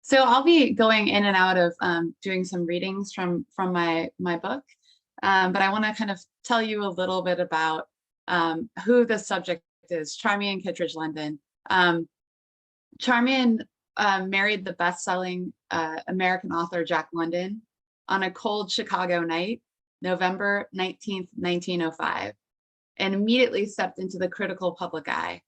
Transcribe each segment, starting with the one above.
So I'll be going in and out of doing some readings from my book, but I want to kind of tell you a little bit about who the subject is, Charmian Kittredge London. Charmian married the best-selling American author Jack London on a cold Chicago night, November 19th, 1905, and immediately stepped into the critical public eye.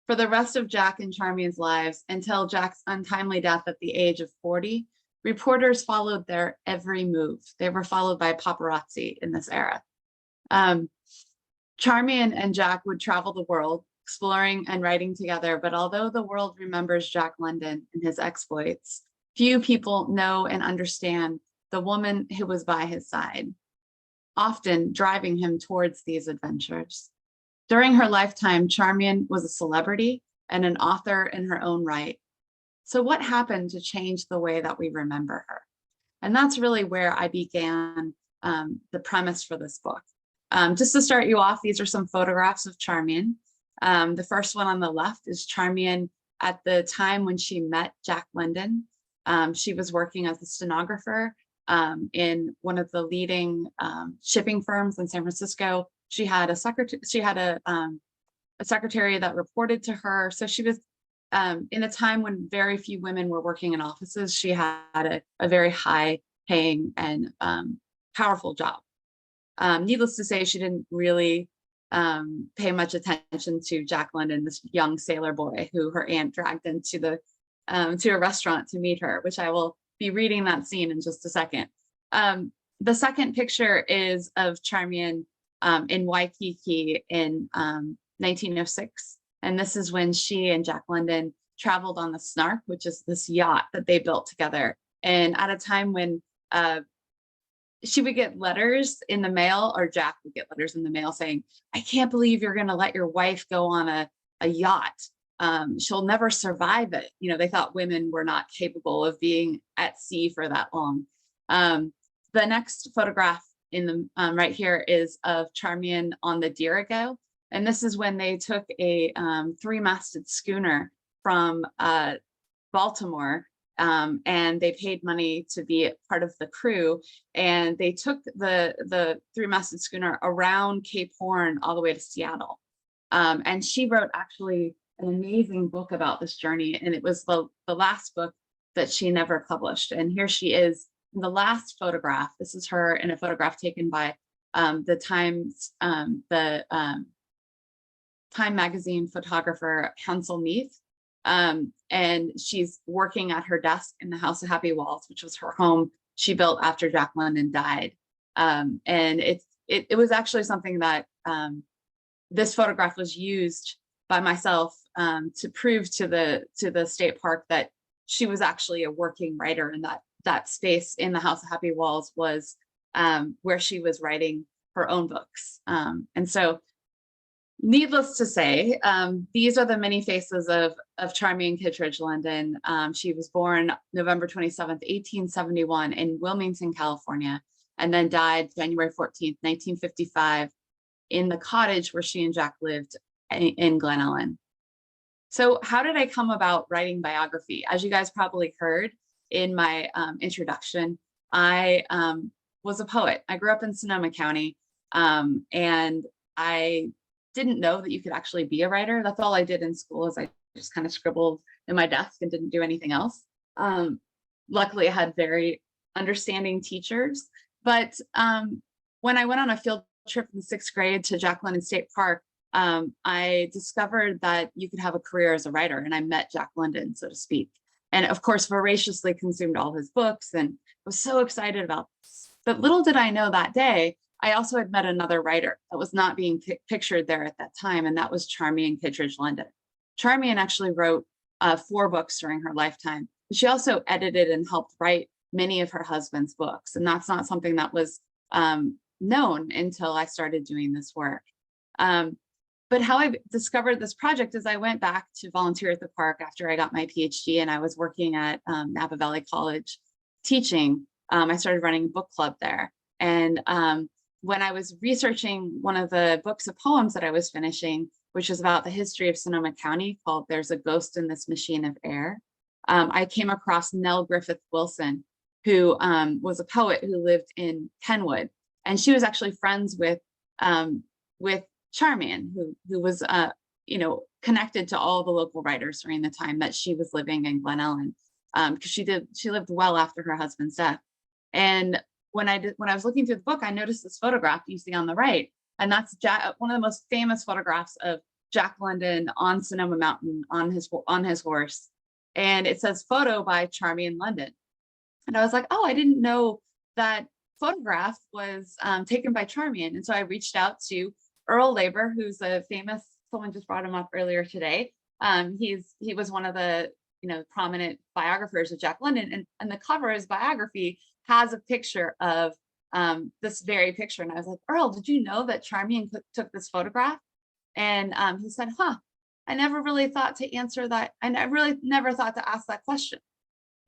For the rest of Jack and Charmian's lives, until Jack's untimely death at the age of 40, reporters followed their every move. They were followed by paparazzi in this era. Charmian and Jack would travel the world, exploring and writing together, but although the world remembers Jack London and his exploits, few people know and understand the woman who was by his side, often driving him towards these adventures. During her lifetime, Charmian was a celebrity and an author in her own right. So what happened to change the way that we remember her? And that's really where I began the premise for this book. Just to start you off, these are some photographs of Charmian. The first one on the left is Charmian at the time when she met Jack London. She was working as a stenographer in one of the leading shipping firms in San Francisco. She had a secretary. She had a secretary that reported to her. So she was in a time when very few women were working in offices. She had a very high-paying and powerful job. Needless to say, she didn't really pay much attention to Jack London, this young sailor boy who her aunt dragged into to a restaurant to meet her, which I will be reading that scene in just a second. The second picture is of Charmian in Waikiki in 1906. And this is when she and Jack London traveled on the Snark, which is this yacht that they built together. And at a time when she would get letters in the mail, or Jack would get letters in the mail saying, "I can't believe you're going to let your wife go on a yacht. She'll never survive it." You know, they thought women were not capable of being at sea for that long. The next photograph in the right here is of Charmian on the Dirigo. And this is when they took a three-masted schooner from Baltimore, and they paid money to be part of the crew. And they took the three-masted schooner around Cape Horn all the way to Seattle. And she wrote actually an amazing book about this journey. And it was the last book that she never published. And here she is in the last photograph. This is her in a photograph taken by the Times, Time magazine photographer Hansel Meath. And she's working at her desk in the House of Happy Walls, which was her home she built after Jack London died. And it was actually something that this photograph was used by myself to prove to the state park that she was actually a working writer, and that space in the House of Happy Walls was where she was writing her own books. And so, needless to say, these are the many faces of Charmian Kittredge London. She was born November 27th, 1871 in Wilmington, California, and then died January 14th, 1955 in the cottage where she and Jack lived in Glen Ellen. So how did I come about writing biography? As you guys probably heard in my introduction, I was a poet. I grew up in Sonoma County, and I didn't know that you could actually be a writer. That's all I did in school, is I just kind of scribbled in my desk and didn't do anything else. Luckily, I had very understanding teachers. But when I went on a field trip in the 6th grade to Jack London State Park, I discovered that you could have a career as a writer, and I met Jack London, so to speak. And of course, voraciously consumed all his books and was so excited about this. But little did I know that day, I also had met another writer that was not being pictured there at that time, and that was Charmian Kittredge London. Charmian actually wrote 4 books during her lifetime. She also edited and helped write many of her husband's books, and that's not something that was known until I started doing this work. But how I discovered this project is I went back to volunteer at the park after I got my PhD, and I was working at Napa Valley College teaching. I started running a book club there. And when I was researching one of the books of poems that I was finishing, which was about the history of Sonoma County, called "There's a Ghost in This Machine of Air," I came across Nell Griffith Wilson, who was a poet who lived in Kenwood, and she was actually friends with Charmian, who was connected to all the local writers during the time that she was living in Glen Ellen, because she lived well after her husband's death. And when I was looking through the book, I noticed this photograph you see on the right, and that's one of the most famous photographs of Jack London on Sonoma Mountain on his horse, and it says photo by Charmian London. And I was like, oh, I didn't know that photograph was taken by Charmian. And so I reached out to Earl Labor, who's a famous, someone just brought him up earlier today. He was one of the prominent biographers of Jack London, and the cover of his biography has a picture of this very picture. And I was like, Earl, did you know that Charmian took this photograph? And he said, I never really thought to answer that. I really never thought to ask that question.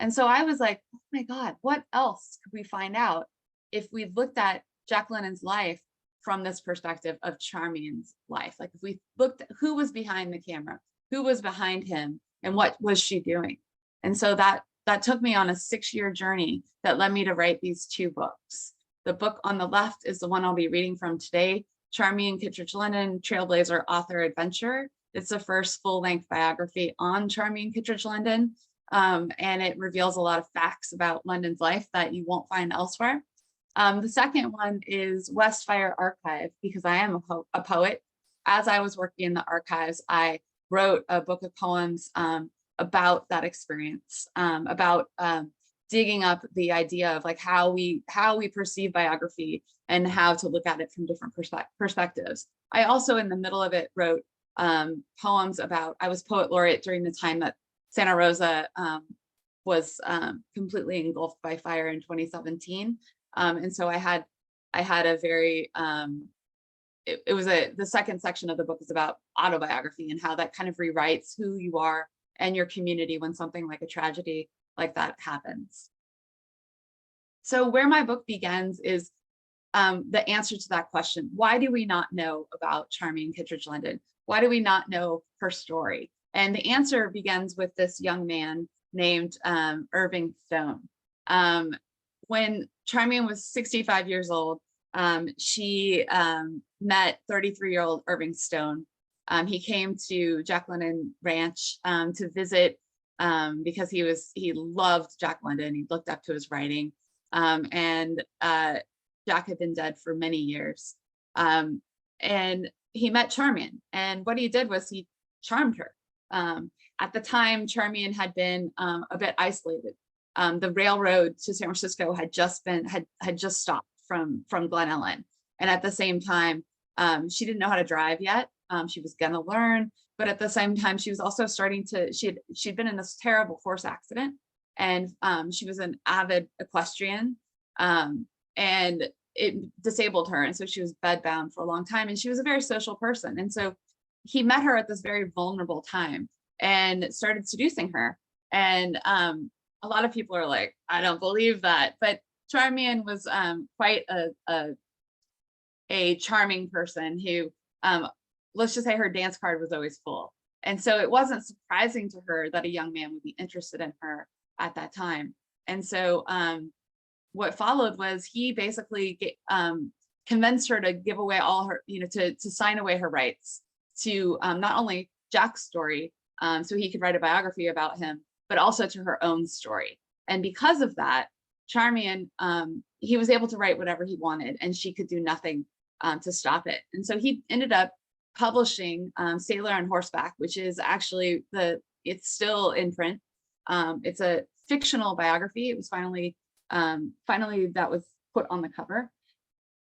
And so I was like, oh my God, what else could we find out if we looked at Jack London's life from this perspective of Charmian's life? Like if we looked at who was behind the camera, who was behind him, and what was she doing? And so that took me on a 6-year journey that led me to write these 2 books. The book on the left is the one I'll be reading from today, Charmian Kittredge London, Trailblazer Author Adventure. It's the first full-length biography on Charmian Kittredge London, and it reveals a lot of facts about London's life that you won't find elsewhere. The second one is Westfire Archive, because I am a poet. As I was working in the archives, I wrote a book of poems about that experience, about digging up the idea of like how we perceive biography and how to look at it from different perspectives. I also, in the middle of it, wrote poems about, I was poet laureate during the time that Santa Rosa was completely engulfed by fire in 2017. And so I had a very, the second section of the book is about autobiography and how that kind of rewrites who you are and your community when something like a tragedy like that happens. So where my book begins is the answer to that question. Why do we not know about Charmian Kittredge London? Why do we not know her story? And the answer begins with this young man named Irving Stone. When Charmian was 65 years old, she met 33-year-old Irving Stone. He came to Jack London Ranch to visit because he loved Jack London. He looked up to his writing, and Jack had been dead for many years. And he met Charmian, and what he did was he charmed her. At the time, Charmian had been a bit isolated. The railroad to San Francisco had just stopped from Glen Ellen, and at the same time, she didn't know how to drive yet. She was gonna learn, but at the same time, she was also starting to. She'd been in this terrible horse accident, and she was an avid equestrian, and it disabled her, and so she was bedbound for a long time. And she was a very social person, and so he met her at this very vulnerable time and started seducing her. And a lot of people are like, I don't believe that, but Charmian was quite a charming person who, let's just say, her dance card was always full. And so it wasn't surprising to her that a young man would be interested in her at that time. And so what followed was he basically convinced her to give away all her, to sign away her rights to not only Jack's story, so he could write a biography about him, but also to her own story. And because of that, Charmian, he was able to write whatever he wanted, and she could do nothing to stop it. And so he ended up publishing Sailor on Horseback, which is actually it's still in print. It's a fictional biography. It was finally that was put on the cover,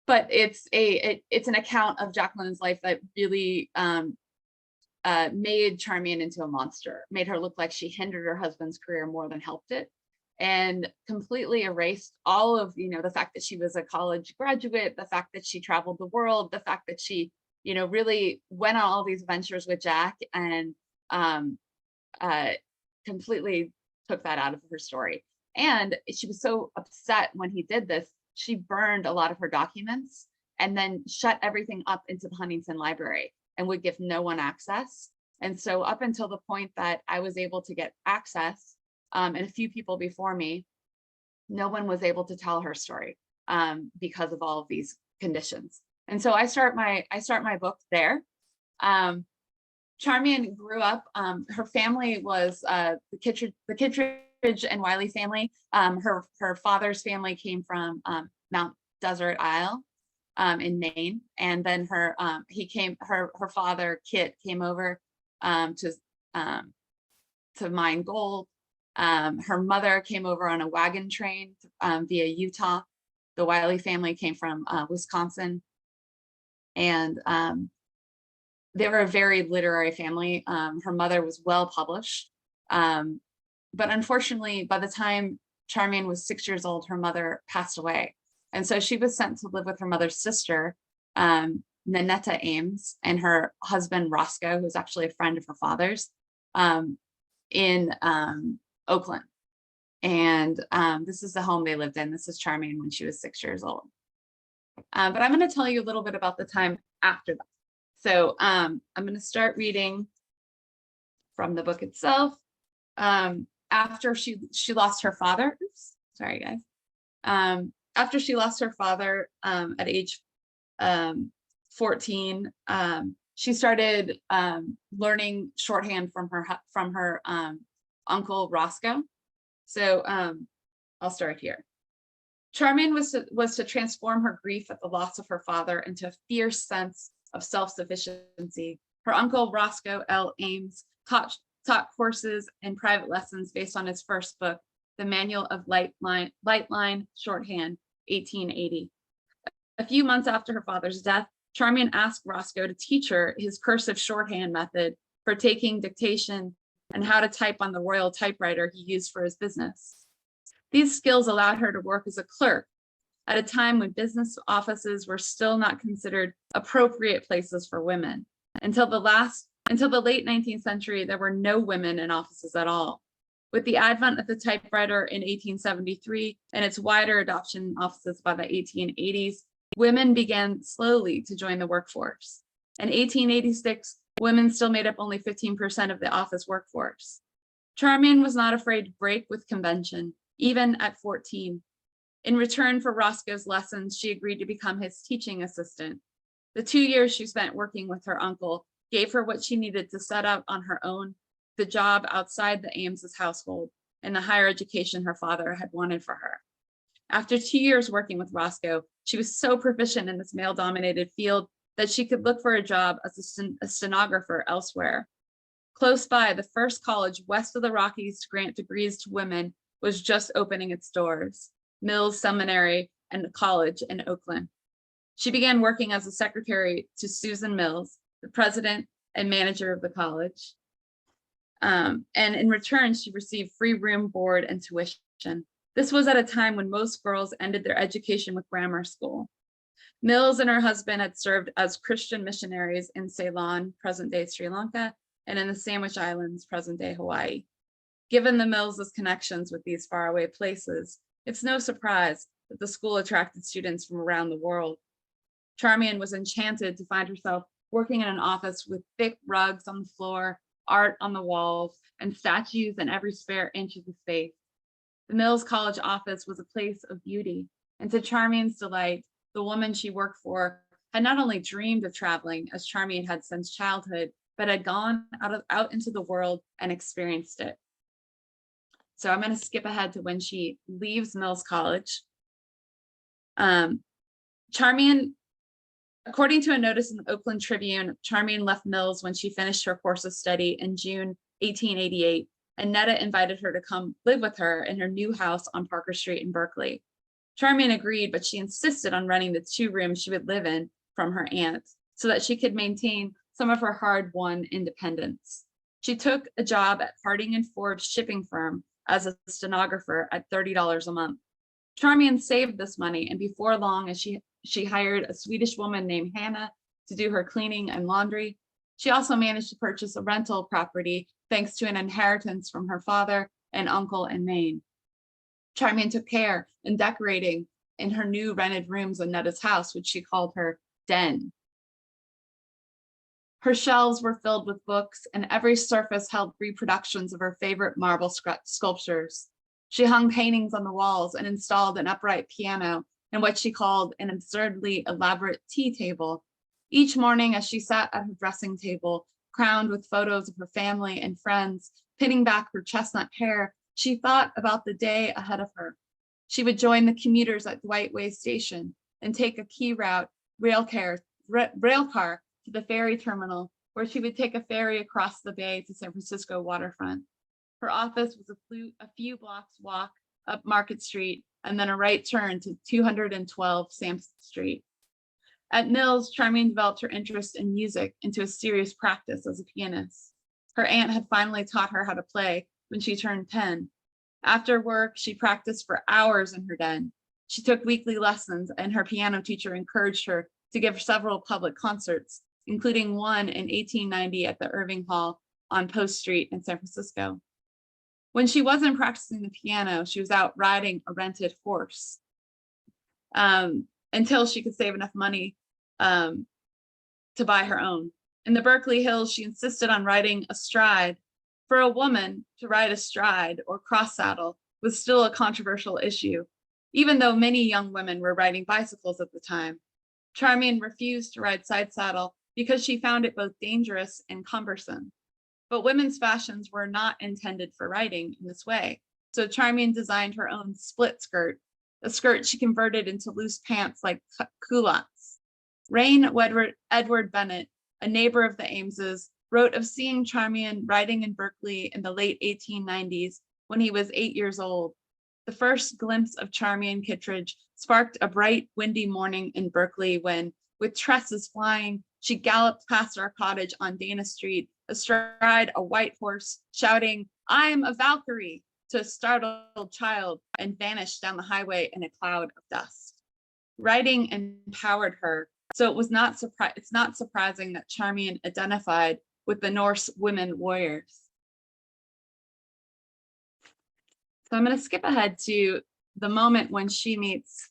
but it's an account of Jack London's life that really made Charmian into a monster, made her look like she hindered her husband's career more than helped it, and completely erased all of, the fact that she was a college graduate, the fact that she traveled the world, the fact that she, really went on all these ventures with Jack, and completely took that out of her story. And she was so upset when he did this, she burned a lot of her documents and then shut everything up into the Huntington Library and would give no one access. And so up until the point that I was able to get access and a few people before me, no one was able to tell her story because of all of these conditions. And so I start my book there. Charmian grew up, her family was the Kittredge and Wiley family. Her father's family came from Mount Desert Isle in Maine. And then her father, Kit, came over to mine gold. Her mother came over on a wagon train via Utah. The Wiley family came from Wisconsin. And they were a very literary family. Her mother was well published. But unfortunately, by the time Charmian was 6 years old, her mother passed away. And so she was sent to live with her mother's sister, Nanetta Ames, and her husband, Roscoe, who was actually a friend of her father's, in Oakland. And this is the home they lived in. This is Charmian when she was 6 years old. But I'm going to tell you a little bit about the time after that. So I'm going to start reading from the book itself. After she lost her father, oops, sorry guys. After she lost her father at age 14, she started learning shorthand from her uncle Roscoe. So I'll start here. Charmian was to transform her grief at the loss of her father into a fierce sense of self-sufficiency. Her uncle Roscoe L. Ames taught courses and private lessons based on his first book, The Manual of Light Line Shorthand, 1880. A few months after her father's death, Charmian asked Roscoe to teach her his cursive shorthand method for taking dictation and how to type on the royal typewriter he used for his business. These skills allowed her to work as a clerk at a time when business offices were still not considered appropriate places for women. Until the late 19th century, there were no women in offices at all. With the advent of the typewriter in 1873 and its wider adoption in offices by the 1880s, women began slowly to join the workforce. In 1886, women still made up only 15% of the office workforce. Charmian was not afraid to break with convention, even at 14. In return for Roscoe's lessons, she agreed to become his teaching assistant. The 2 years she spent working with her uncle gave her what she needed to set out on her own, the job outside the Ames's household, and the higher education her father had wanted for her. After 2 years working with Roscoe, she was so proficient in this male-dominated field that she could look for a job as a stenographer elsewhere. Close by, the first college west of the Rockies to grant degrees to women was just opening its doors, Mills Seminary and College in Oakland. She began working as a secretary to Susan Mills, the president and manager of the college. And in return, she received free room, board, and tuition. This was at a time when most girls ended their education with grammar school. Mills and her husband had served as Christian missionaries in Ceylon, present-day Sri Lanka, and in the Sandwich Islands, present-day Hawaii. Given the Mills' connections with these faraway places, it's no surprise that the school attracted students from around the world. Charmian was enchanted to find herself working in an office with thick rugs on the floor, art on the walls, and statues in every spare inch of the space. The Mills College office was a place of beauty, and to Charmian's delight, the woman she worked for had not only dreamed of traveling as Charmian had since childhood, but had gone out into the world and experienced it. So I'm going to skip ahead to when she leaves Mills College. Charmian, according to a notice in the Oakland Tribune, Charmian left Mills when she finished her course of study in June 1888, and Netta invited her to come live with her in her new house on Parker Street in Berkeley. Charmian agreed, but she insisted on renting the 2 rooms she would live in from her aunt so that she could maintain some of her hard-won independence. She took a job at Harding and Forbes shipping firm as a stenographer at $30 a month. Charmian saved this money, and before long, as she hired a Swedish woman named Hannah to do her cleaning and laundry. She also managed to purchase a rental property thanks to an inheritance from her father and uncle in Maine. Charmian took care in decorating in her new rented rooms in Netta's house, which she called her den. Her shelves were filled with books, and every surface held reproductions of her favorite marble sculptures. She hung paintings on the walls and installed an upright piano and what she called an absurdly elaborate tea table. Each morning, as she sat at her dressing table, crowned with photos of her family and friends, pinning back her chestnut hair, she thought about the day ahead of her. She would join the commuters at Dwight Way Station and take a key route rail car to the ferry terminal, where she would take a ferry across the bay to San Francisco waterfront. Her office was a few blocks walk up Market Street and then a right turn to 212 Sampson Street. At Mills, Charmian developed her interest in music into a serious practice as a pianist. Her aunt had finally taught her how to play when she turned 10. After work, she practiced for hours in her den. She took weekly lessons, and her piano teacher encouraged her to give several public concerts, including one in 1890 at the Irving Hall on Post Street in San Francisco. When she wasn't practicing the piano, she was out riding a rented horse until she could save enough money to buy her own. In the Berkeley Hills, she insisted on riding astride. For a woman to ride astride or cross saddle was still a controversial issue, even though many young women were riding bicycles at the time. Charmian refused to ride side saddle because she found it both dangerous and cumbersome. But women's fashions were not intended for riding in this way, so Charmian designed her own split skirt, a skirt she converted into loose pants like culottes. Rain Edward Bennett, a neighbor of the Ameses, wrote of seeing Charmian riding in Berkeley in the late 1890s when he was 8 years old. The first glimpse of Charmian Kittredge sparked a bright, windy morning in Berkeley when, with tresses flying, she galloped past our cottage on Dana Street, astride a white horse, shouting, "I'm a Valkyrie," to a startled child, and vanished down the highway in a cloud of dust. Riding empowered her, so it's not surprising that Charmian identified with the Norse women warriors. So I'm going to skip ahead to the moment when she meets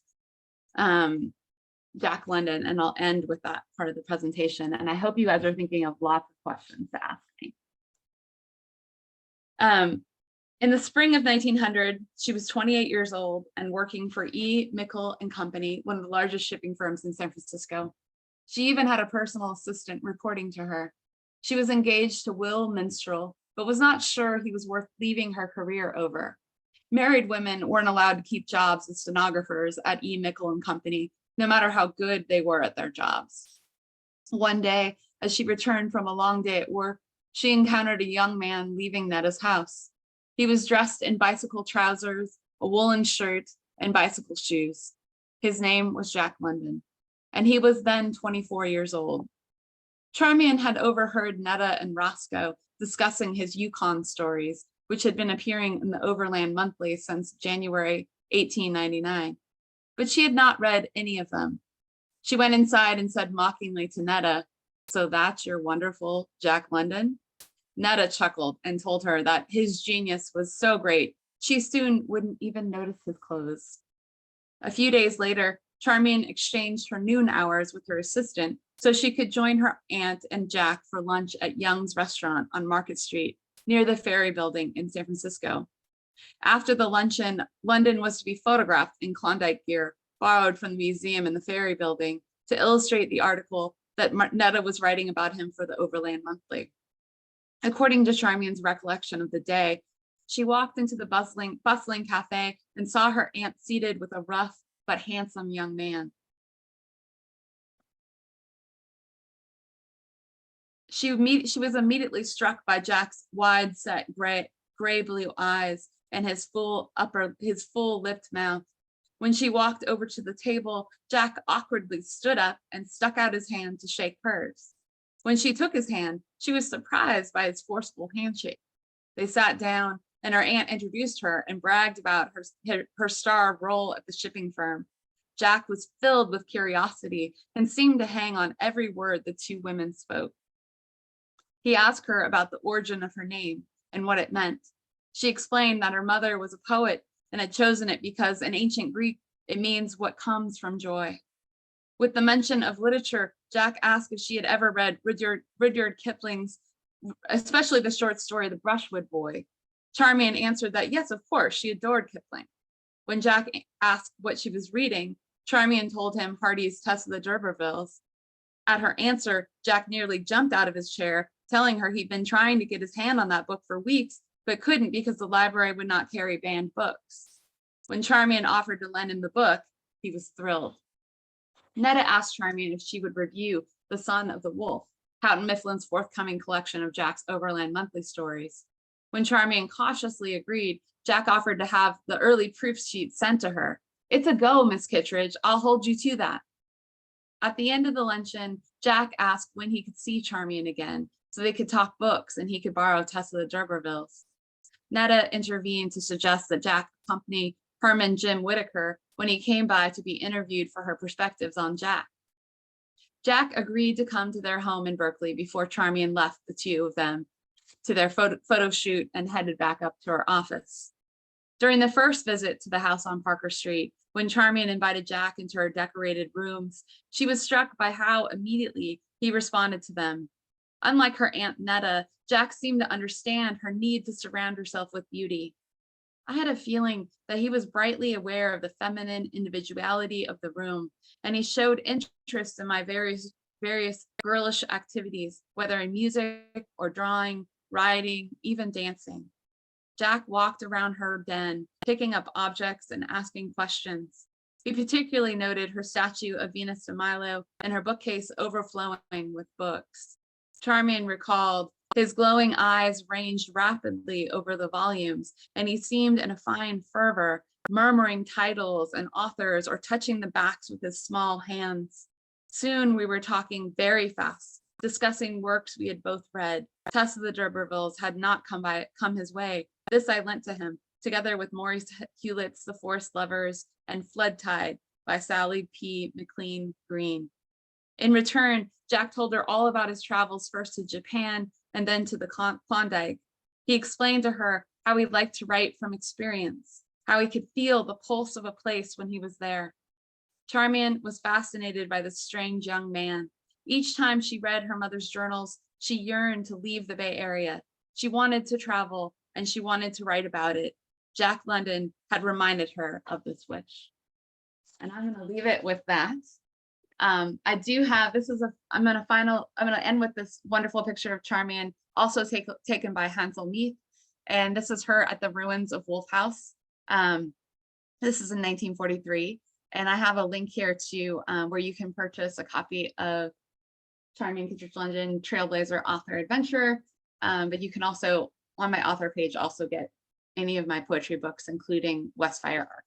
Jack London, and I'll end with that part of the presentation. And I hope you guys are thinking of lots of questions to ask me. In the spring of 1900, she was 28 years old and working for E. Mickle and Company, one of the largest shipping firms in San Francisco. She even had a personal assistant reporting to her. She was engaged to Will Minstrel, but was not sure he was worth leaving her career over. Married women weren't allowed to keep jobs as stenographers at E. Mickle and Company, no matter how good they were at their jobs. One day, as she returned from a long day at work, she encountered a young man leaving Netta's house. He was dressed in bicycle trousers, a woolen shirt, and bicycle shoes. His name was Jack London, and he was then 24 years old. Charmian had overheard Netta and Roscoe discussing his Yukon stories, which had been appearing in the Overland Monthly since January 1899, but she had not read any of them. She went inside and said mockingly to Netta, "So that's your wonderful Jack London?" Netta chuckled and told her that his genius was so great, she soon wouldn't even notice his clothes. A few days later, Charmian exchanged her noon hours with her assistant so she could join her aunt and Jack for lunch at Young's restaurant on Market Street, near the Ferry Building in San Francisco. After the luncheon, London was to be photographed in Klondike gear, borrowed from the museum in the Ferry Building, to illustrate the article that Netta was writing about him for the Overland Monthly. According to Charmian's recollection of the day, she walked into the bustling cafe and saw her aunt seated with a rough but handsome young man. She was immediately struck by Jack's wide-set gray blue eyes and his full lipped mouth. When she walked over to the table, Jack awkwardly stood up and stuck out his hand to shake hers. When she took his hand, she was surprised by his forceful handshake. They sat down, and her aunt introduced her and bragged about her star role at the shipping firm. Jack was filled with curiosity and seemed to hang on every word the two women spoke. He asked her about the origin of her name and what it meant. She explained that her mother was a poet and had chosen it because in ancient Greek, it means what comes from joy. With the mention of literature, Jack asked if she had ever read Rudyard Kipling's, especially the short story, The Brushwood Boy. Charmian answered that yes, of course, she adored Kipling. When Jack asked what she was reading, Charmian told him Hardy's Tess of the D'Urbervilles. At her answer, Jack nearly jumped out of his chair, telling her he'd been trying to get his hand on that book for weeks, but couldn't because the library would not carry banned books. When Charmian offered to lend him the book, he was thrilled. Netta asked Charmian if she would review The Son of the Wolf, Houghton Mifflin's forthcoming collection of Jack's Overland Monthly stories. When Charmian cautiously agreed, Jack offered to have the early proof sheet sent to her. "It's a go, Miss Kittredge. I'll hold you to that." At the end of the luncheon, Jack asked when he could see Charmian again, so they could talk books and he could borrow Tess of the D'Urbervilles. Netta intervened to suggest that Jack accompany Herman Jim Whitaker when he came by to be interviewed for her perspectives on Jack. Jack agreed to come to their home in Berkeley before Charmian left the two of them to their photo shoot and headed back up to her office. During the first visit to the house on Parker Street, when Charmian invited Jack into her decorated rooms, she was struck by how immediately he responded to them. Unlike her Aunt Netta, Jack seemed to understand her need to surround herself with beauty. I had a feeling that he was brightly aware of the feminine individuality of the room, and he showed interest in my various girlish activities, whether in music or drawing, writing, even dancing. Jack walked around her den, picking up objects and asking questions. He particularly noted her statue of Venus de Milo and her bookcase overflowing with books. Charmian recalled his glowing eyes ranged rapidly over the volumes, and he seemed in a fine fervor, murmuring titles and authors or touching the backs with his small hands. Soon we were talking very fast, discussing works we had both read. Tess of the D'Urbervilles had not come his way. This I lent to him, together with Maurice Hewlett's The Forest Lovers and Flood Tide by Sally P. McLean Green. In return, Jack told her all about his travels, first to Japan and then to the Klondike. He explained to her how he liked to write from experience, how he could feel the pulse of a place when he was there. Charmian was fascinated by this strange young man. Each time she read her mother's journals, she yearned to leave the Bay Area. She wanted to travel and she wanted to write about it. Jack London had reminded her of this wish. And I'm going to leave it with that. I do have, I'm going to end with this wonderful picture of Charmian, also taken by Hansel Meath. And this is her at the ruins of Wolf House. This is in 1943. And I have a link here to where you can purchase a copy of Charmian Kittredge London, Trailblazer, Author, Adventurer. But you can also, on my author page, also get any of my poetry books, including Westfire Arc.